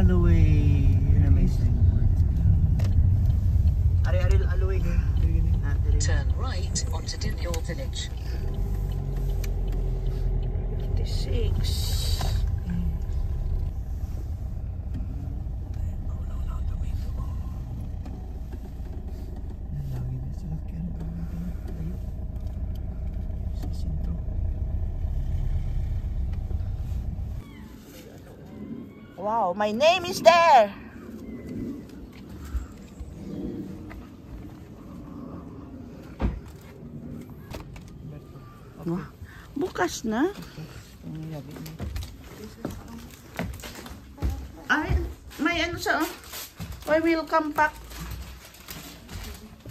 Aloy. Amazing. Ari-ari Aloy. Turn right onto Dindor Village. 56. Wow, my name is there. Bukas na. Ay, may ano siya, oh. May welcome pack.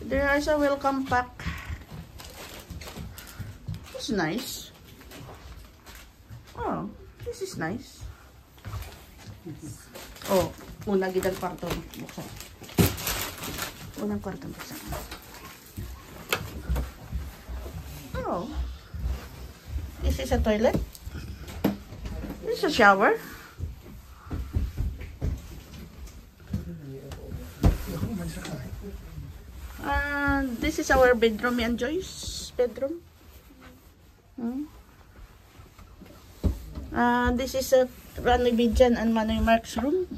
There is a welcome pack. It's nice. Oh, this is nice. Oh, unang gidang kwarto. Buksan. Unang kwarto buksan. Oh. This is a toilet. This is a shower. This is our bedroom, and Joy's bedroom. This is a Rani Bijan and Manoy Mark's room.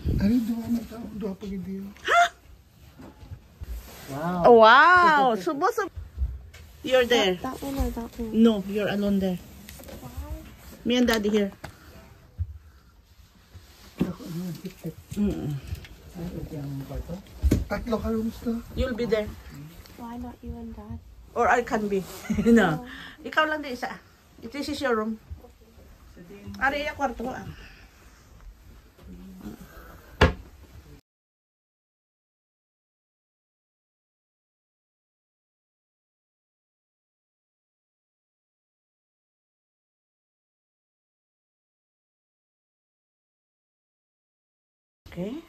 Dua pag hindi. Ha? Wow. Oh, wow. So both of you're there. That one or that one? No, you're alone there. Me and Daddy here. Tatlo ka rooms to. You'll be there. Why not you and Dad? Or I can be. No. Ikaw lang din isa. This is your room. Ari ya kwarto ko. Okay.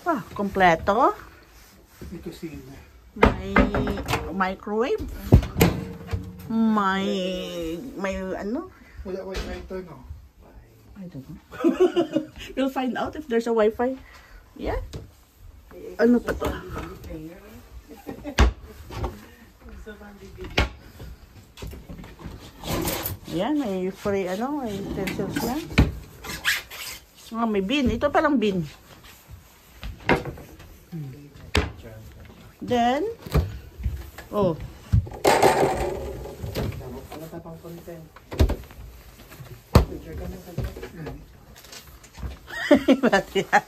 Ah, kompleto. Ito si May microwave. May ano? wala wifi ito, no? I don't know. You'll find out if there's a Wi-Fi. Yeah. Ano pa to? Yan, may free ano, may utensils na. May bin. Ito palang bin. Then, oh. Wala tapang content. Picture ka ng Ba't yan?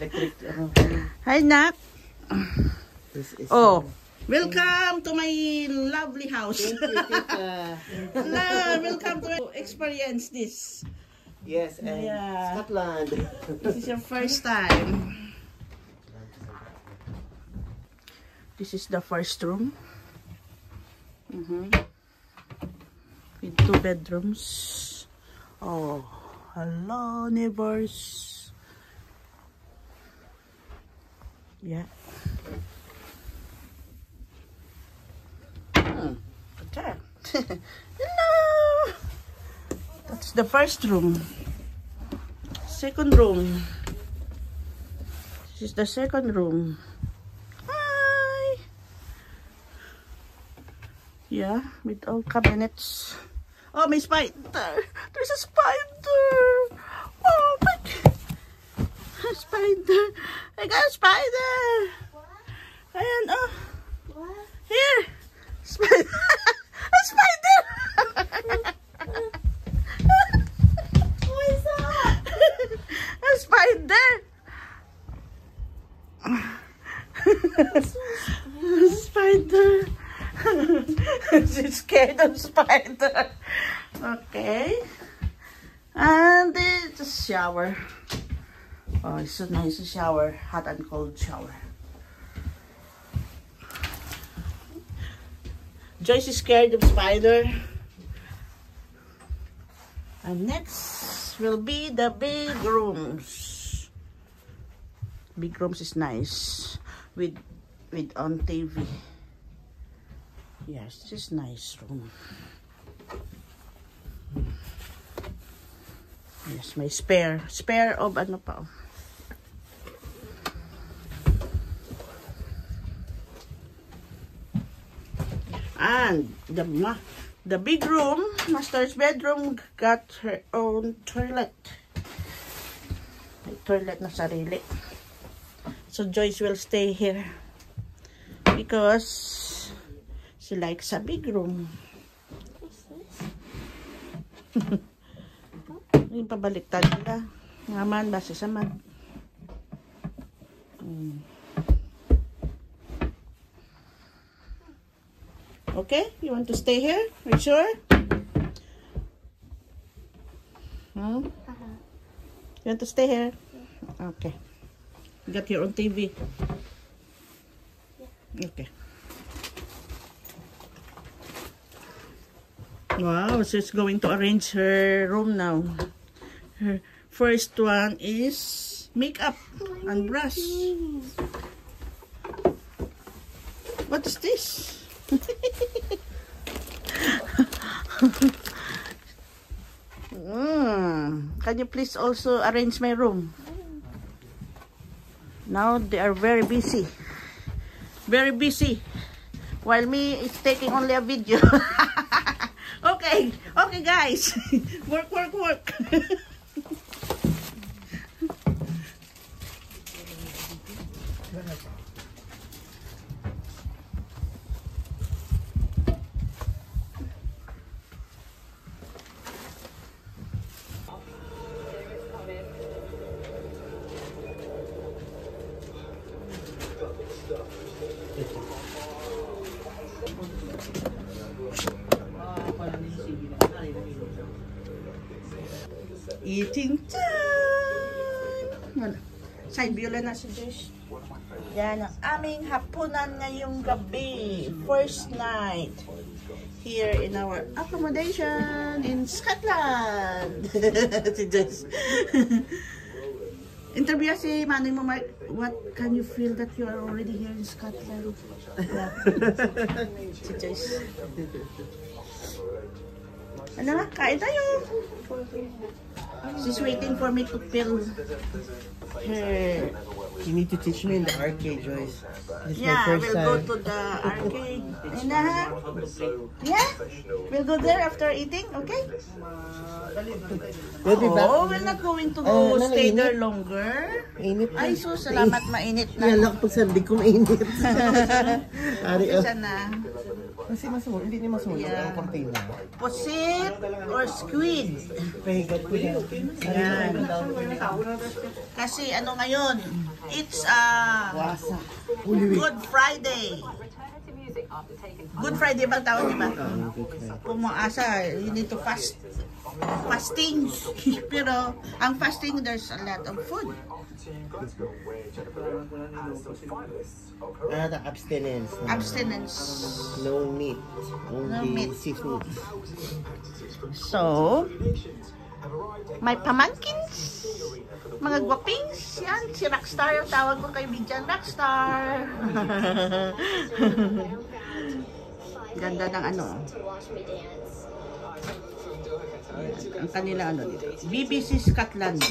electric. Hi, Nat. This is Oh, welcome to my lovely house. Hello, welcome to experience this. Yes, and Yeah. Scotland. This is your first time. This is the first room. With 2 bedrooms. Oh, hello neighbors. Yeah. Okay. Hello. That's the first room. Second room. This is the second room. Hi. Yeah, with all cabinets. Oh, may spider. There's a spider. Oh my God. A spider. I got a spider. What? Ayan, oh. What? Here. Spider. A spider. What is that? A spider. A spider. She's scared of spider. Okay. And it's a shower. Oh, it's so nice to shower. Hot and cold shower. Joyce is scared of spider. And next will be the big rooms. Big rooms is nice. With on TV. Yes, this is nice room. Yes, may spare. Spare of ano pa. Oh. And the big room, master's bedroom, got her own toilet. May toilet na sarili. So Joyce will stay here because she likes a big room. Yung pabaliktad nila. Ngaman, base sa man. Okay, you want to stay here? Are you sure? You want to stay here? Okay. You got your own TV? Okay. Wow, she's going to arrange her room now. Her first one is makeup and brush. What is this? Can you please also arrange my room? Now they are very busy. Very busy. While me is taking only a video. Okay, okay guys. Work. Eating time! Side view lang na si Josh. Yan ang aming hapunan ngayong gabi. First night here in our accommodation in Scotland. Si Josh. Interview si Manoy mo, Mark. What can you feel that you are already here in Scotland? Yeah. Si Josh. Ano na? Kain tayo! She's waiting for me to fill her. You need to teach me in the arcade, Joyce. This is Yeah, my first we'll time. go to the arcade. And yeah, we'll go there after eating, okay? We'll be back. Oh, we're not going to go stay there longer. Mainit na. Ay, so salamat, mainit na. Yalak pag sabi ko mainit. Ari, Isa na. kasi masunog, hindi niya masunog Yeah. ang container. Pusit or squid. Pahigat ko yan. Yan. Kasi ano ngayon, it's Wasa. Holy week. Good Friday. Good Friday bang tawag, di ba? Kung maasa, you need to fast. Fasting. Pero, ang fasting, there's a lot of food. The abstinence. Abstinence. No meat. Only No meat. seafood. So, may pamangkins. Mga gwapings. Yan, si Rockstar. Yung tawag ko kay Bidjan, Rockstar. Ganda ng ano. Ang kanila ano dito. BBC Scotland.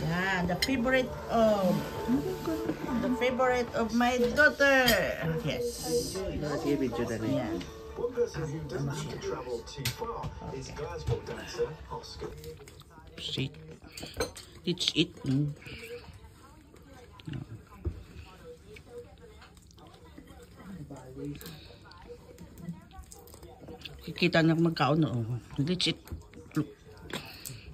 Yeah, the favorite of my daughter. Yes. Sige, video na yan. Yan. Shit. It's it. Kikita na magkaon no. It's it.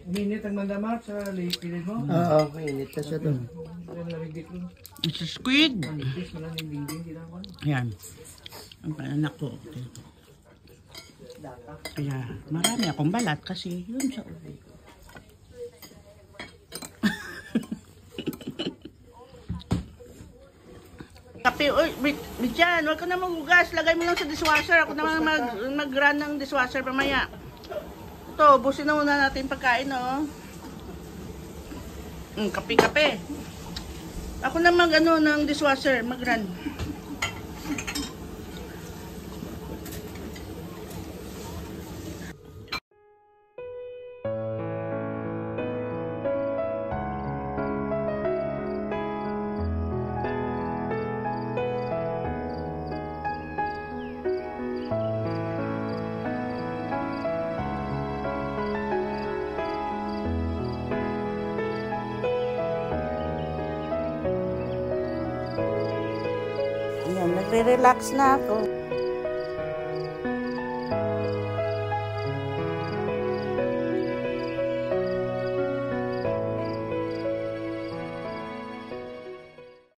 Minit ang mandamat sa pilid mo? Oo, mainit na siya doon. It's a squid. Manipis mo lang yung dingding. Yan. Ang pananak ko. Kaya marami akong balat kasi yun sa ulo. Kape, oy, Bidjan, huwag ka na maghugas. Lagay mo lang sa dishwasher. Ako naman mag-run ng dishwasher pamaya. Ito, busin na muna natin pagkain, no? Kape. Ako na mag-ano ng dishwasher, mag-run. Ayan, nagre-relax na ako.